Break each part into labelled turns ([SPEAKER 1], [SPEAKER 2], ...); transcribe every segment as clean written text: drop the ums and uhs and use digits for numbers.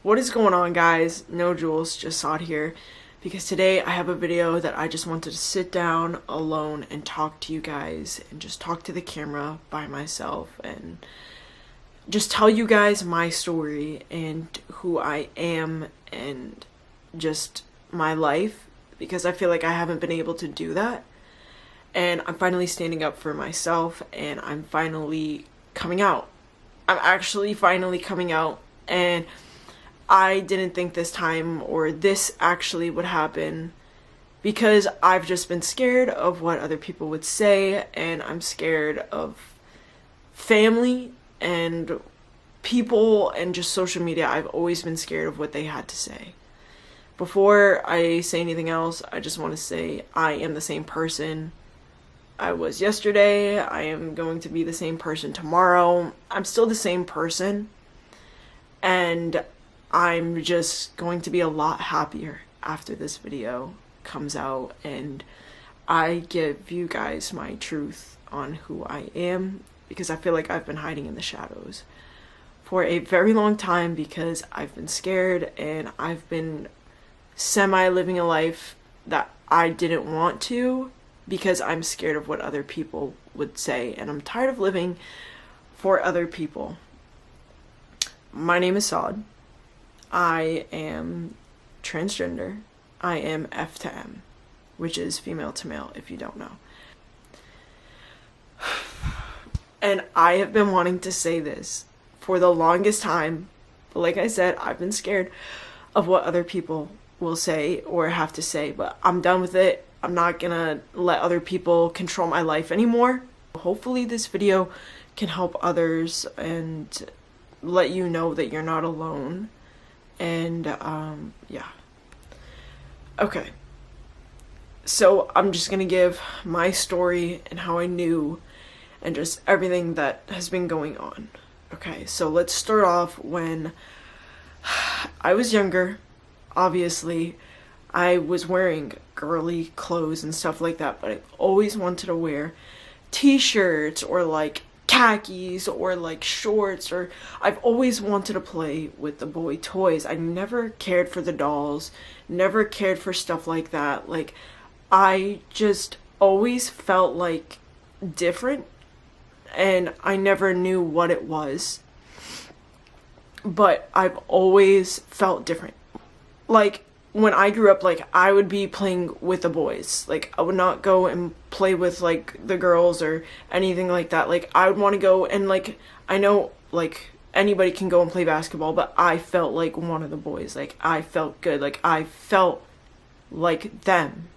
[SPEAKER 1] What is going on, guys? No Jules, just Sod here, because today I have a video that I just wanted to sit down alone and talk to you guys and just talk to the camera by myself and just tell you guys my story and who I am and just my life, because I feel like I haven't been able to do that. And I'm finally standing up for myself, and I'm finally coming out. I'm actually finally coming out, and I didn't think this time or this actually would happen, because I've just been scared of what other people would say, and I'm scared of family and people and just social media. I've always been scared of what they had to say. Before I say anything else, I just want to say I am the same person I was yesterday. I am going to be the same person tomorrow. I'm still the same person, and I'm just going to be a lot happier after this video comes out and I give you guys my truth on who I am, because I feel like I've been hiding in the shadows for a very long time because I've been scared and I've been semi-living a life that I didn't want to, because I'm scared of what other people would say, and I'm tired of living for other people. My name is Sod. I am transgender. I am F to M, which is female to male, if you don't know. And I have been wanting to say this for the longest time, but like I said, I've been scared of what other people will say or have to say, but I'm done with it. I'm not gonna let other people control my life anymore. Hopefully this video can help others and let you know that you're not alone. And yeah. Okay. So I'm just gonna give my story and how I knew and just everything that has been going on. Okay, so let's start off when I was younger. Obviously, I was wearing girly clothes and stuff like that, but I always wanted to wear t-shirts or like khakis or like shorts, or I've always wanted to play with the boy toys. I never cared for the dolls, never cared for stuff like that. Like, I just always felt like different, and I never knew what it was, but I've always felt different. Like, when I grew up, like, I would be playing with the boys. Like, I would not go and play with, like, the girls or anything like that. Like, I would want to go and, like, I know, like, anybody can go and play basketball, but I felt like one of the boys. Like, I felt good. Like, I felt like them.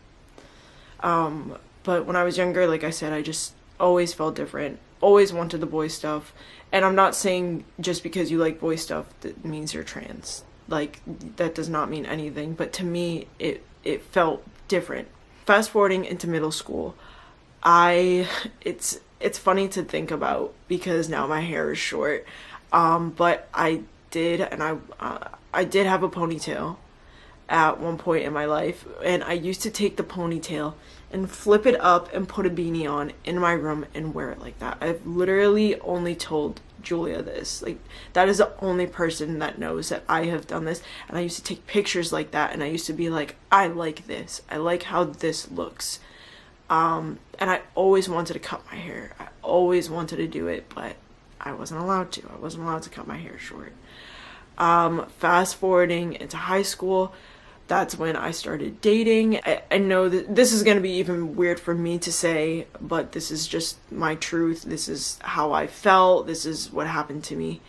[SPEAKER 1] But when I was younger, like I said, I just always felt different. Always wanted the boy stuff. And I'm not saying just because you like boy stuff that means you're trans. Like, that does not mean anything, but to me it felt different. Fast forwarding into middle school, it's funny to think about because now my hair is short, but I did have a ponytail at one point in my life, and I used to take the ponytail and flip it up and put a beanie on in my room and wear it like that. I've literally only told Julia this. Like, that is the only person that knows that I have done this, and I used to take pictures like that, and I used to be like, I like this. I like how this looks. And I always wanted to cut my hair. I always wanted to do it, but I wasn't allowed to. I wasn't allowed to cut my hair short. Fast forwarding into high school, that's when I started dating. I know that this is going to be even weird for me to say, but this is just my truth. This is how I felt. This is what happened to me.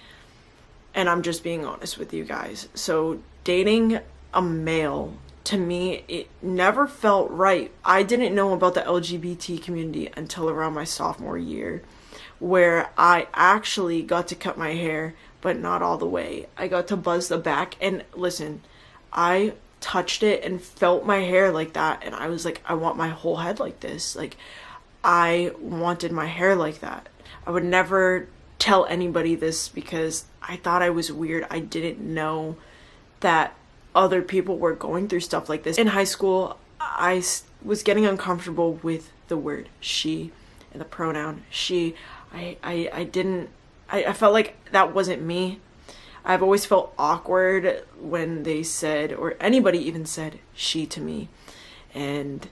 [SPEAKER 1] And I'm just being honest with you guys. So dating a male, to me, it never felt right. I didn't know about the LGBT community until around my sophomore year, where I actually got to cut my hair, but not all the way. I got to buzz the back, and listen, I touched it and felt my hair like that, and I was like, I want my whole head like this. Like, I wanted my hair like that. I would never tell anybody this because I thought I was weird. I didn't know that other people were going through stuff like this. In high school, I was getting uncomfortable with the word she and the pronoun she. I felt like that wasn't me. I've always felt awkward when they said, or anybody even said, she to me. And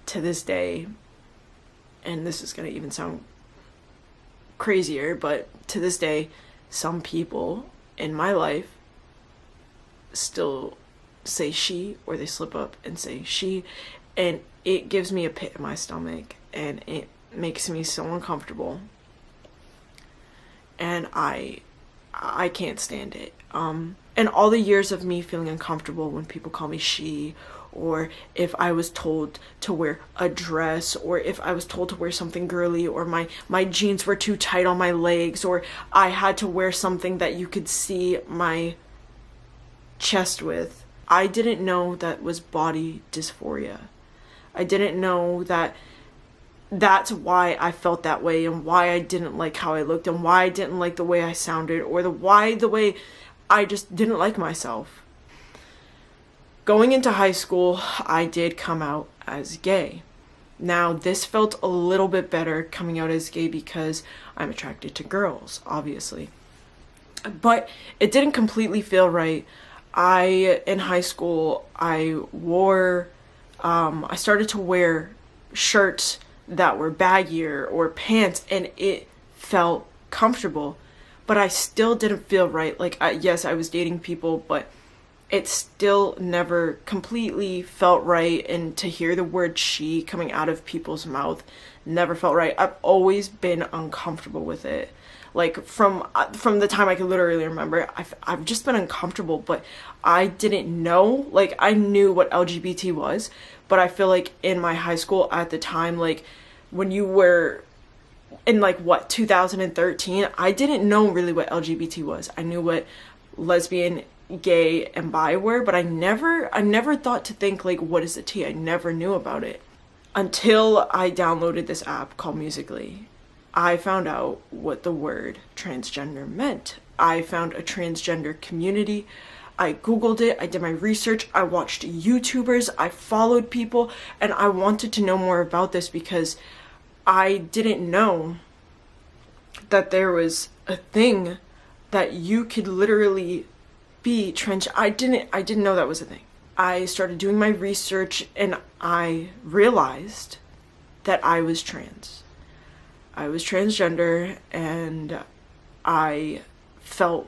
[SPEAKER 1] to this day, and this is going to even sound crazier, but to this day, some people in my life still say she, or they slip up and say she, and it gives me a pit in my stomach, and it makes me so uncomfortable, and I can't stand it. And all the years of me feeling uncomfortable when people call me she, or if I was told to wear a dress, or if I was told to wear something girly, or my jeans were too tight on my legs, or I had to wear something that you could see my chest with, I didn't know that was body dysphoria. I didn't know that that's why I felt that way, and why I didn't like how I looked, and why I didn't like the way I sounded, or the way I just didn't like myself. Going into high school, I did come out as gay. Now, this felt a little bit better coming out as gay because I'm attracted to girls, obviously. But it didn't completely feel right. In high school, I started to wear shirts that were baggier, or pants, and it felt comfortable, but I still didn't feel right. Like, yes, I was dating people, but it still never completely felt right, and to hear the word she coming out of people's mouth never felt right. I've always been uncomfortable with it. Like, from the time I can literally remember, I've just been uncomfortable, but I didn't know. Like, I knew what LGBT was, but I feel like in my high school at the time, like, when you were in, like, 2013, I didn't know really what LGBT was. I knew what lesbian, gay, and bi were, but I never thought to think, like, what is the T? I never knew about it until I downloaded this app called Musical.ly. I found out what the word transgender meant. I found a transgender community. I Googled it, I did my research, I watched YouTubers, I followed people, and I wanted to know more about this because I didn't know that there was a thing that you could literally be trans. I didn't know that was a thing. I started doing my research, and I realized that I was trans. I was transgender, and I felt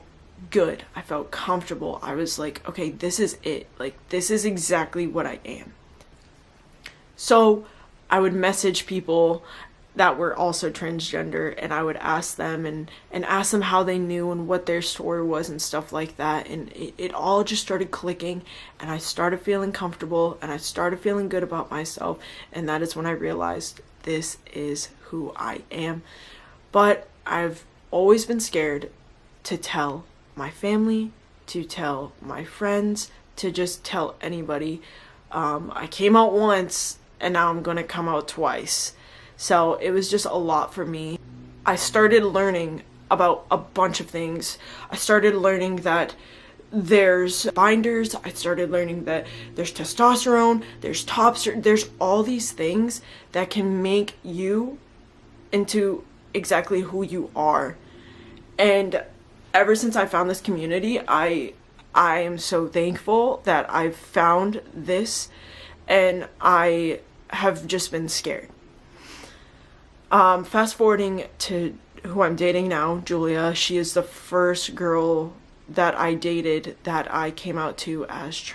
[SPEAKER 1] good. I felt comfortable. I was like, okay, this is it. Like, this is exactly what I am. So I would message people that were also transgender, and I would ask them and ask them how they knew and what their story was and stuff like that. And it all just started clicking, and I started feeling comfortable, and I started feeling good about myself. And that is when I realized this is who I am. But I've always been scared to tell my family, to tell my friends, to just tell anybody. I came out once, and now I'm gonna come out twice. So it was just a lot for me. I started learning about a bunch of things. I started learning that there's binders. I started learning that there's testosterone, there's there's all these things that can make you into exactly who you are. And ever since I found this community, I am so thankful that I've found this, and I have just been scared. Fast forwarding to who I'm dating now, Julia. She is the first girl that I dated that I came out to as trans.